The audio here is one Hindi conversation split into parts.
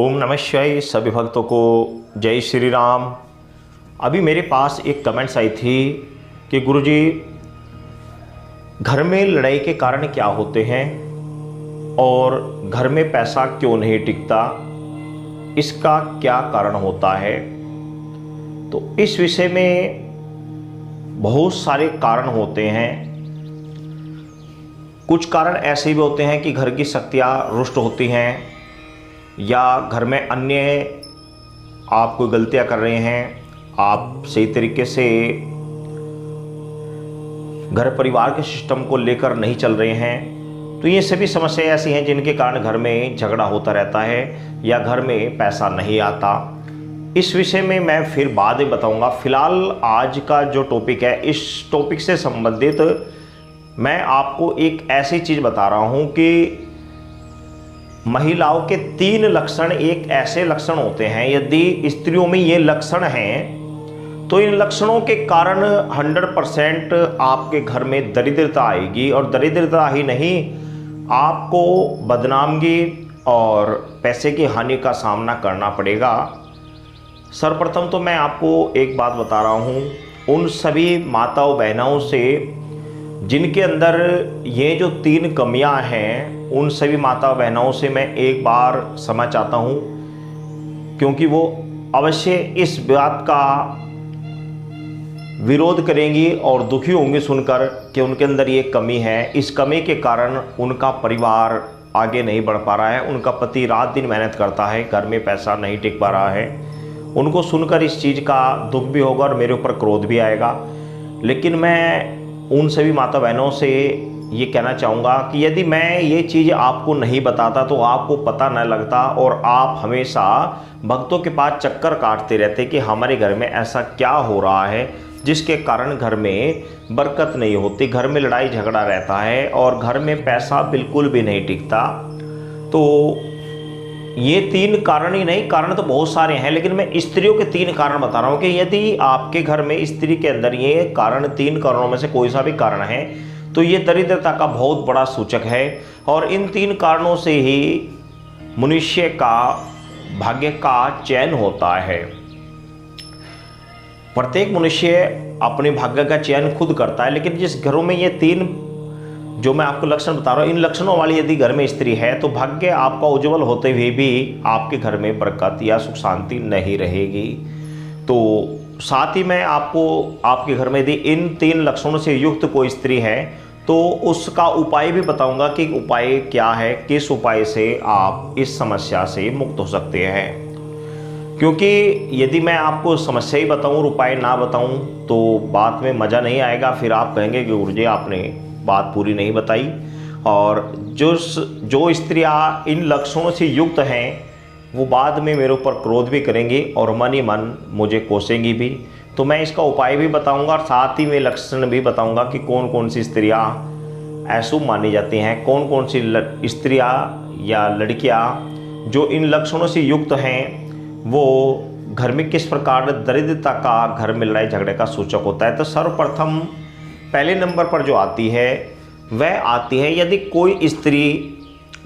ओम नमः शिवाय। सभी भक्तों को जय श्री राम। अभी मेरे पास एक कमेंट्स आई थी कि गुरुजी, घर में लड़ाई के कारण क्या होते हैं और घर में पैसा क्यों नहीं टिकता, इसका क्या कारण होता है। तो इस विषय में बहुत सारे कारण होते हैं। कुछ कारण ऐसे भी होते हैं कि घर की शक्तियाँ रुष्ट होती हैं, या घर में अन्य आप कोई गलतियां कर रहे हैं, आप सही तरीके से घर परिवार के सिस्टम को लेकर नहीं चल रहे हैं। तो ये सभी समस्याएं ऐसी हैं जिनके कारण घर में झगड़ा होता रहता है या घर में पैसा नहीं आता। इस विषय में मैं फिर बाद में बताऊंगा। फिलहाल आज का जो टॉपिक है, इस टॉपिक से संबंधित मैं आपको एक ऐसी चीज़ बता रहा हूं कि महिलाओं के 3 लक्षण एक ऐसे लक्षण होते हैं, यदि स्त्रियों में ये लक्षण हैं तो इन लक्षणों के कारण 100% आपके घर में दरिद्रता आएगी। और दरिद्रता ही नहीं, आपको बदनामगी और पैसे की हानि का सामना करना पड़ेगा। सर्वप्रथम तो मैं आपको एक बात बता रहा हूँ, उन सभी माताओं बहनों से जिनके अंदर ये जो 3 कमियां हैं, उन सभी माता बहनों से मैं एक बार क्षमा चाहता हूँ, क्योंकि वो अवश्य इस बात का विरोध करेंगी और दुखी होंगी सुनकर कि उनके अंदर ये कमी है। इस कमी के कारण उनका परिवार आगे नहीं बढ़ पा रहा है, उनका पति रात दिन मेहनत करता है, घर में पैसा नहीं टिक पा रहा है। उनको सुनकर इस चीज़ का दुख भी होगा और मेरे ऊपर क्रोध भी आएगा। लेकिन मैं उन सभी माता बहनों से ये कहना चाहूँगा कि यदि मैं ये चीज़ आपको नहीं बताता तो आपको पता न लगता और आप हमेशा भक्तों के पास चक्कर काटते रहते कि हमारे घर में ऐसा क्या हो रहा है जिसके कारण घर में बरकत नहीं होती, घर में लड़ाई झगड़ा रहता है और घर में पैसा बिल्कुल भी नहीं टिकता। तो ये 3 कारण ही नहीं, कारण तो बहुत सारे हैं, लेकिन मैं स्त्रियों के 3 कारण बता रहा हूँ कि यदि आपके घर में स्त्री के अंदर ये कारण 3 कारणों में से कोई सा भी कारण है तो ये दरिद्रता का बहुत बड़ा सूचक है। और इन 3 कारणों से ही मनुष्य का भाग्य का चयन होता है। प्रत्येक मनुष्य अपने भाग्य का चयन खुद करता है, लेकिन जिस घरों में ये 3 जो मैं आपको लक्षण बता रहा हूँ, इन लक्षणों वाली यदि घर में स्त्री है तो भाग्य आपका उज्जवल होते हुए भी आपके घर में बरकत या सुख शांति नहीं रहेगी। तो साथ ही मैं आपको आपके घर में यदि इन 3 लक्षणों से युक्त कोई स्त्री है तो उसका उपाय भी बताऊंगा कि उपाय क्या है, किस उपाय से आप इस समस्या से मुक्त हो सकते हैं। क्योंकि यदि मैं आपको समस्या ही बताऊं और उपाय ना बताऊं तो बात में मज़ा नहीं आएगा, फिर आप कहेंगे कि गुरुजी आपने बात पूरी नहीं बताई। और जो स्त्रियां इन लक्षणों से युक्त हैं वो बाद में मेरे ऊपर क्रोध भी करेंगी और मन ही मन मुझे कोसेंगी भी। तो मैं इसका उपाय भी बताऊंगा और साथ ही में लक्षण भी बताऊंगा कि कौन कौन सी स्त्रियां अशुभ मानी जाती हैं, कौन कौन सी स्त्रियां या लड़कियां जो इन लक्षणों से युक्त हैं वो घर में किस प्रकार दरिद्रता का, घर में लड़ाई झगड़े का सूचक होता है। तो सर्वप्रथम पहले नंबर पर जो आती है वह आती है, यदि कोई स्त्री,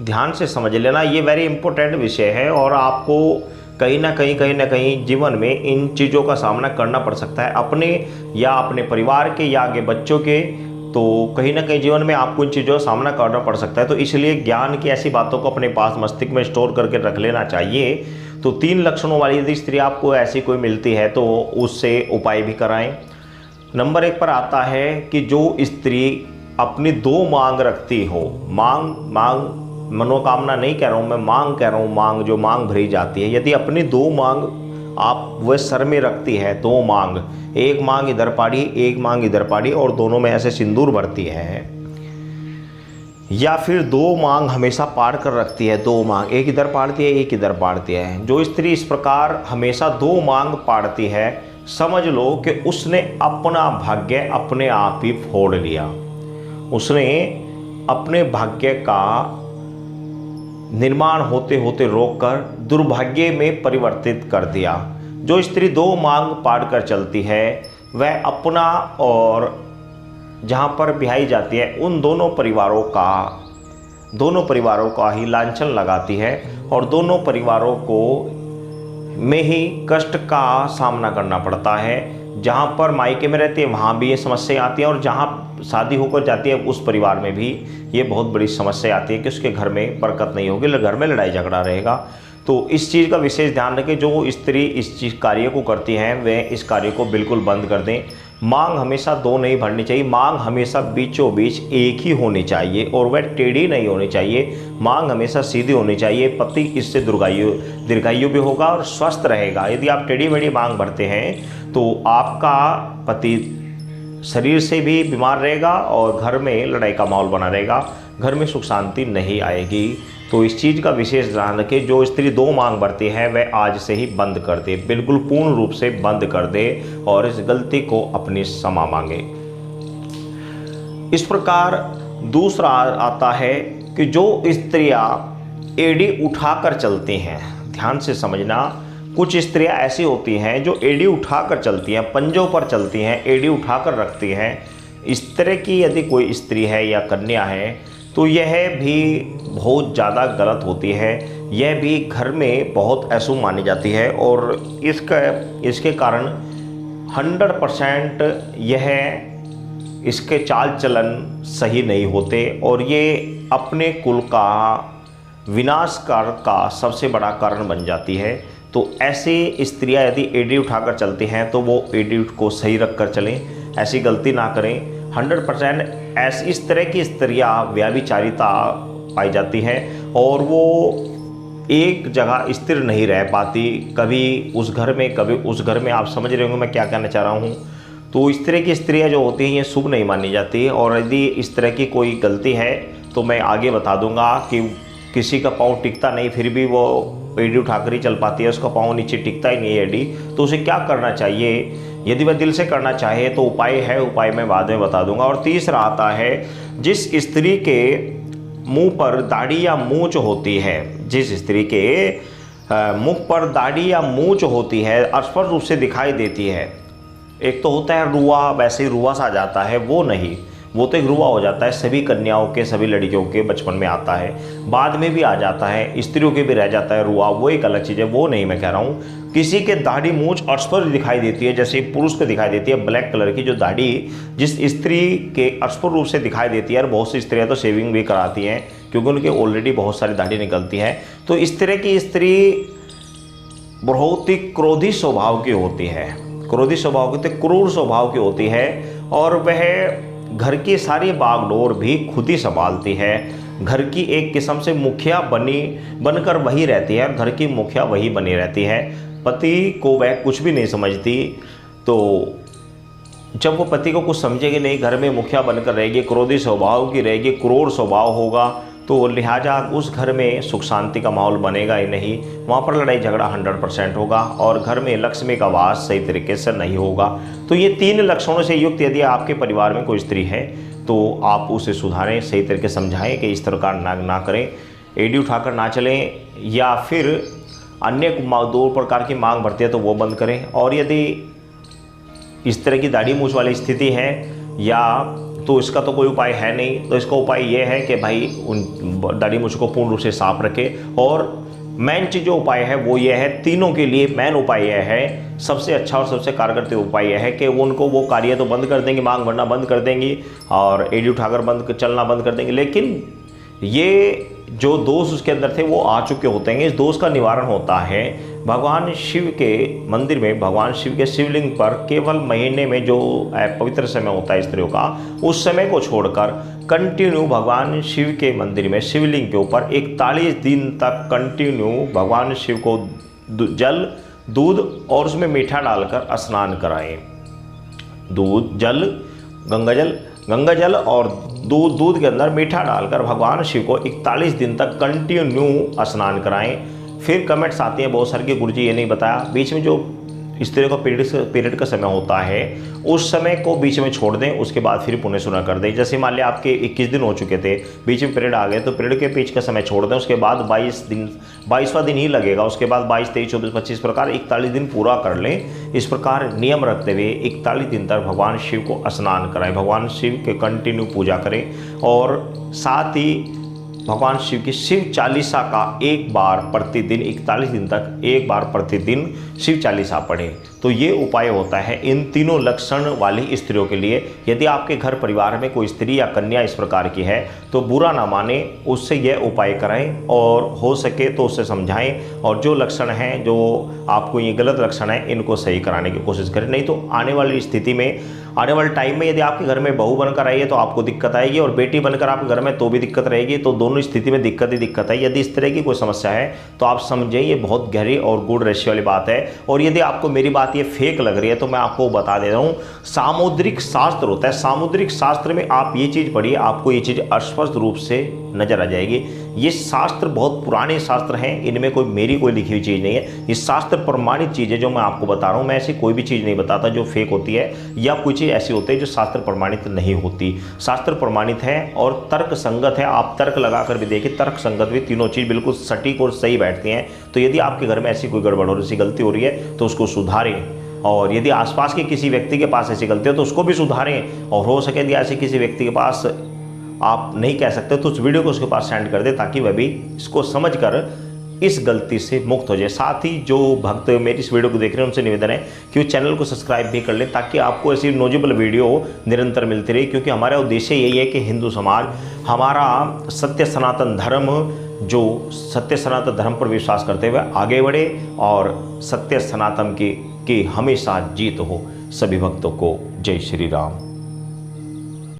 ध्यान से समझ लेना, ये वेरी इंपॉर्टेंट विषय है और आपको कहीं ना कहीं जीवन में इन चीज़ों का सामना करना पड़ सकता है, अपने या अपने परिवार के या आगे बच्चों के। तो कहीं ना कहीं जीवन में आपको इन चीज़ों का सामना करना पड़ सकता है। तो इसलिए ज्ञान की ऐसी बातों को अपने पास मस्तिष्क में स्टोर करके रख लेना चाहिए। तो 3 लक्षणों वाली यदि स्त्री आपको ऐसी कोई मिलती है तो उससे उपाय भी कराएं। नंबर 1 पर आता है कि जो स्त्री अपनी 2 मांग रखती हो, मांग मनोकामना नहीं कह रहा हूँ मैं, मांग कह रहा हूँ, मांग जो मांग भरी जाती है, यदि अपनी 2 मांग आप वह सर में रखती है, 2 मांग, एक मांग इधर पाड़ी, एक मांग इधर पाड़ी और दोनों में ऐसे सिंदूर भरती है, या फिर 2 मांग हमेशा पाड़ कर रखती है, 2 मांग, एक इधर पाड़ती है एक इधर पाड़ती है, जो स्त्री इस प्रकार हमेशा 2 मांग पाड़ती है, समझ लो कि उसने अपना भाग्य अपने आप ही फोड़ लिया। उसने अपने भाग्य का निर्माण होते होते रोककर दुर्भाग्य में परिवर्तित कर दिया। जो स्त्री 2 मांग पाड़ कर चलती है वह अपना और जहाँ पर ब्याही जाती है उन दोनों परिवारों का दोनों परिवारों का ही लांछन लगाती है और दोनों परिवारों को में ही कष्ट का सामना करना पड़ता है। जहाँ पर मायके में रहती है वहाँ भी ये समस्या आती है और जहाँ शादी होकर जाती है उस परिवार में भी ये बहुत बड़ी समस्या आती है कि उसके घर में बरकत नहीं होगी, घर में लड़ाई झगड़ा रहेगा। तो इस चीज़ का विशेष ध्यान रखें। जो स्त्री इस चीज़ कार्य को करती हैं वे इस कार्य को बिल्कुल बंद कर दें। मांग हमेशा दो नहीं भरनी चाहिए, मांग हमेशा बीचों बीच एक ही होनी चाहिए और वह टेढ़ी नहीं होनी चाहिए। मांग हमेशा सीधी होनी चाहिए। पति इससे दीर्घायु भी होगा और स्वस्थ रहेगा। यदि आप टेढ़ी मेढ़ी मांग भरते हैं तो आपका पति शरीर से भी बीमार रहेगा और घर में लड़ाई का माहौल बना रहेगा, घर में सुख शांति नहीं आएगी। तो इस चीज़ का विशेष ध्यान रखें। जो स्त्री दो मांग भरती है वह आज से ही बंद कर दे, बिल्कुल पूर्ण रूप से बंद कर दे और इस गलती को अपनी क्षमा मांगे। इस प्रकार दूसरा आता है कि जो स्त्रियां एड़ी उठाकर चलती हैं, ध्यान से समझना, कुछ स्त्रियां ऐसी होती हैं जो एड़ी उठाकर चलती हैं, पंजों पर चलती हैं, एड़ी उठाकर रखती हैं। इस तरह की यदि कोई स्त्री है या कन्या है तो यह भी बहुत ज़्यादा गलत होती है। यह भी घर में बहुत अशुभ मानी जाती है और इसके कारण 100% यह इसके चाल चलन सही नहीं होते और ये अपने कुल का विनाश का सबसे बड़ा कारण बन जाती है। तो ऐसी स्त्रियां यदि एड़ी उठाकर चलती हैं तो वो एड़ी को सही रख कर चलें, ऐसी गलती ना करें। 100% इस तरह की स्त्रियां व्यभिचारिता पाई जाती हैं और वो एक जगह स्थिर नहीं रह पाती, कभी उस घर में कभी उस घर में। आप समझ रहे होंगे मैं क्या कहना चाह रहा हूँ। तो इस तरह की स्त्रियां जो होती हैं ये शुभ नहीं मानी जाती और यदि इस तरह की कोई गलती है तो मैं आगे बता दूंगा कि किसी का पाँव टिकता नहीं फिर भी वो एड़ी उठाकर ही चल पाती है, उसका पाँव नीचे टिकता ही नहीं है एड़ी, तो उसे क्या करना चाहिए। यदि वह दिल से करना चाहे तो उपाय है, उपाय मैं बाद में बता दूंगा। और तीसरा आता है, जिस स्त्री के मुंह पर दाढ़ी या मूंछ होती है, जिस स्त्री के मुख पर दाढ़ी या मूंछ होती है, स्पष्ट रूप से दिखाई देती है। एक तो होता है रुआ, वैसे ही रुआ सा जाता है, वो नहीं, वो तो एक रुआ हो जाता है। सभी कन्याओं के, सभी लड़कियों के बचपन में आता है, बाद में भी आ जाता है, स्त्रियों के भी रह जाता है रुआ, वो एक अलग चीज़ है, वो नहीं मैं कह रहा हूँ। किसी के दाढ़ी मूंछ स्पष्ट दिखाई देती है, जैसे पुरुष को दिखाई देती है ब्लैक कलर की जो दाढ़ी जिस स्त्री के स्पष्ट रूप से दिखाई देती है, और बहुत सी स्त्रियाँ तो शेविंग भी कराती हैं क्योंकि उनके ऑलरेडी बहुत सारी दाढ़ी निकलती है। तो इस तरह की स्त्री बहुत ही क्रोधी स्वभाव की होती है, क्रोधी स्वभाव की, क्रूर स्वभाव की होती है और वह घर की सारी बागडोर भी खुद ही संभालती है। घर की एक किस्म से मुखिया बनकर वही रहती है और घर की मुखिया वही बनी रहती है। पति को वह कुछ भी नहीं समझती। तो जब वो पति को कुछ समझेगी नहीं, घर में मुखिया बनकर रहेगी, क्रोधी स्वभाव की रहेगी, क्रूर स्वभाव होगा, तो लिहाजा उस घर में सुख शांति का माहौल बनेगा ही नहीं, वहाँ पर लड़ाई झगड़ा 100% होगा और घर में लक्ष्मी का वास सही तरीके से नहीं होगा। तो ये 3 लक्षणों से युक्त यदि आपके परिवार में कोई स्त्री है तो आप उसे सुधारें, सही तरीके समझाएं कि इस तरह का ना करें, एड़ी उठाकर ना चलें, या फिर अन्य 2 प्रकार की मांग भरती है तो वो बंद करें। और यदि इस तरह की दाढ़ी मूंछ वाली स्थिति है या तो इसका तो कोई उपाय है नहीं, तो इसका उपाय ये है कि भाई उन दाढ़ी मूंछ को पूर्ण रूप से साफ रखें। और मेन चीज़ जो उपाय है वो ये है, तीनों के लिए मेन उपाय यह है, सबसे अच्छा और सबसे कारगर उपाय यह है कि उनको वो कार्य तो बंद कर देंगे, मांग भरना बंद कर देंगी और एड़ी उठाकर चलना बंद कर देंगे, लेकिन ये जो दोष उसके अंदर थे वो आ चुके होते हैं। इस दोष का निवारण होता है भगवान शिव के मंदिर में, भगवान शिव के शिवलिंग पर केवल महीने में जो पवित्र समय होता है स्त्रियों का, उस समय को छोड़कर कंटिन्यू भगवान शिव के मंदिर में शिवलिंग के ऊपर 41 दिन तक कंटिन्यू भगवान शिव को जल, दूध और उसमें मीठा डालकर स्नान कराएं। दूध, जल, गंगा जल और दूध के अंदर मीठा डालकर भगवान शिव को 41 दिन तक कंटिन्यू स्नान कराएं। फिर कमेंट्स आती हैं बहुत सारे कि गुरुजी ये नहीं बताया, बीच में जो स्त्रियों का पीरियड का समय होता है उस समय को बीच में छोड़ दें, उसके बाद फिर पुण्य सुना कर दें। जैसे मान लिया आपके 21 दिन हो चुके थे, बीच में पीरियड आ गए, तो पीरियड के बीच का समय छोड़ दें, उसके बाद 22वां दिन ही लगेगा, उसके बाद 22, 23, 24, 25 प्रकार 41 दिन पूरा कर लें। इस प्रकार नियम रखते हुए 41 दिन तक भगवान शिव को स्नान कराएं, भगवान शिव के कंटिन्यू पूजा करें और साथ ही भगवान शिव की शिव चालीसा का एक बार प्रतिदिन 41 दिन तक एक बार प्रतिदिन शिव चालीसा पढ़ें। तो ये उपाय होता है इन तीनों लक्षण वाली स्त्रियों के लिए। यदि आपके घर परिवार में कोई स्त्री या कन्या इस प्रकार की है तो बुरा ना माने, उससे यह उपाय कराएं और हो सके तो उससे समझाएं, और जो लक्षण हैं, जो आपको ये गलत लक्षण है, इनको सही कराने की कोशिश करें। नहीं तो आने वाली स्थिति में, आने वाले टाइम में यदि आपके घर में बहू बनकर आई है तो आपको दिक्कत आएगी, और बेटी बनकर आपके घर में तो भी दिक्कत रहेगी। तो दोनों स्थिति में दिक्कत ही दिक्कत है। यदि इस तरह की कोई समस्या है तो आप समझें ये बहुत गहरी और गूढ़ रहस्य वाली बात है। और यदि आपको मेरी बात ये फेक लग रही है तो मैं आपको बता दे रहा हूँ, सामुद्रिक शास्त्र होता है, सामुद्रिक शास्त्र में आप ये चीज़ पढ़िए, आपको ये चीज़ स्पष्ट रूप से नजर आ जाएगी। ये शास्त्र बहुत पुराने शास्त्र हैं, इनमें कोई मेरी कोई लिखी हुई चीज़ नहीं है। ये शास्त्र प्रमाणित चीज़ है जो मैं आपको बता रहा हूँ। मैं ऐसी कोई भी चीज़ नहीं बताता जो फेक होती है, या कोई चीज़ ऐसी होती है जो शास्त्र प्रमाणित नहीं होती। शास्त्र प्रमाणित है और तर्क संगत है। आप तर्क लगाकर भी देखिए, तर्क संगत भी तीनों चीज़ बिल्कुल सटीक और सही बैठती हैं। तो यदि आपके घर में ऐसी कोई गड़बड़ हो रही, ऐसी गलती हो रही है तो उसको सुधारें, और यदि आसपास के किसी व्यक्ति के पास ऐसी गलती हो तो उसको भी सुधारें। और हो सके यदि ऐसे किसी व्यक्ति के पास आप नहीं कह सकते तो उस वीडियो को उसके पास सेंड कर दे, ताकि वह भी इसको समझकर इस गलती से मुक्त हो जाए। साथ ही जो भक्त मेरी इस वीडियो को देख रहे हैं उनसे निवेदन है कि वो चैनल को सब्सक्राइब भी कर लें, ताकि आपको ऐसी नॉलेजेबल वीडियो निरंतर मिलती रहे। क्योंकि हमारा उद्देश्य यही है कि हिंदू समाज, हमारा सत्य सनातन धर्म, जो सत्य सनातन धर्म पर विश्वास करते हुए आगे बढ़े, और सत्य सनातन की हमेशा जीत हो। सभी भक्तों को जय श्री राम।